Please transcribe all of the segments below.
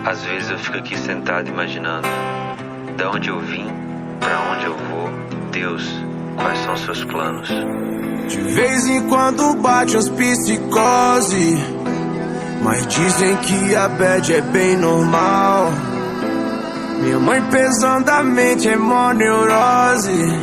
Às vezes eu fico aqui sentado imaginando da onde eu vim, pra onde eu vou. Deus, quais são seus planos? De vez em quando bate as psicose, mas dizem que a bad é bem normal. Minha mãe pesadamente é mó neurose,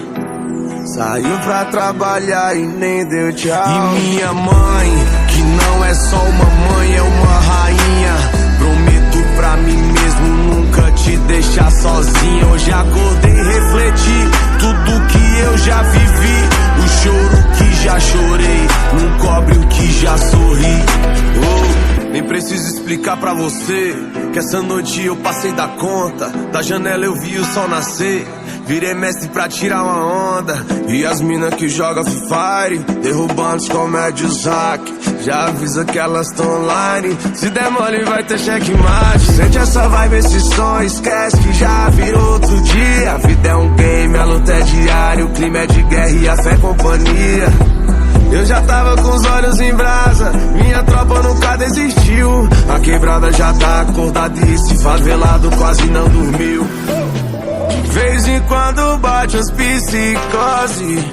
saiu pra trabalhar e nem deu tchau. E minha mãe, que não é só uma mãe, é uma rainha. Prometo pra mim mesmo nunca te deixar sozinha. Hoje acordei e refleti tudo que eu já vivi. O choro que já chorei não cobre o que já sorri. Nem preciso explicar pra você que essa noite eu passei da conta. Da janela eu vi o sol nascer, virei mestre pra tirar uma onda. E as minas que jogam Free Fire, derrubando os comédios hack. Já avisa que elas tão online, se der mole vai ter checkmate. Sente essa vibe, esse som, esquece que já virou outro dia. A vida é um game, a luta é diária, o clima é de guerra e a fé é companhia. Eu já tava com os olhos em brasa, minha tropa nunca desistiu. A quebrada já tá acordada e esse favelado quase não dormiu. De vez em quando bate as psicose,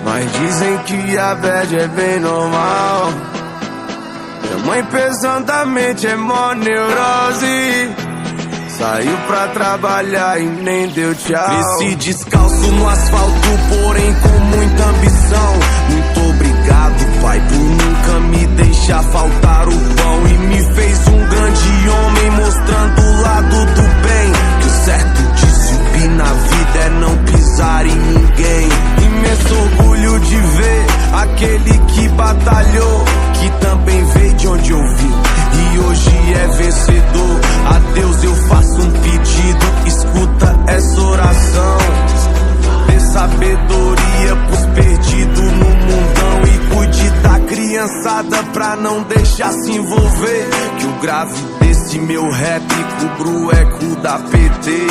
mas dizem que a bad é bem normal. Minha mãe pesadamente é mó neurose, saiu pra trabalhar e nem deu tchau. Cresci descalço no asfalto, porém com muita ambição. Muito obrigado, pai, por nunca me deixar faltar o pão. E me fez um grande homem, mostrando o lado do bem. Que o certo de subir na vida é não pisar em ninguém. Imenso orgulho de ver aquele que batalhou, que também veio de onde eu vim e hoje é vencedor. A Deus eu faço um pedido, escuta essa oração. Dê sabedoria pros perdidos no mundão e cuide da criançada pra não deixar se envolver. Que o grave desse meu rap cubra o eco da PT.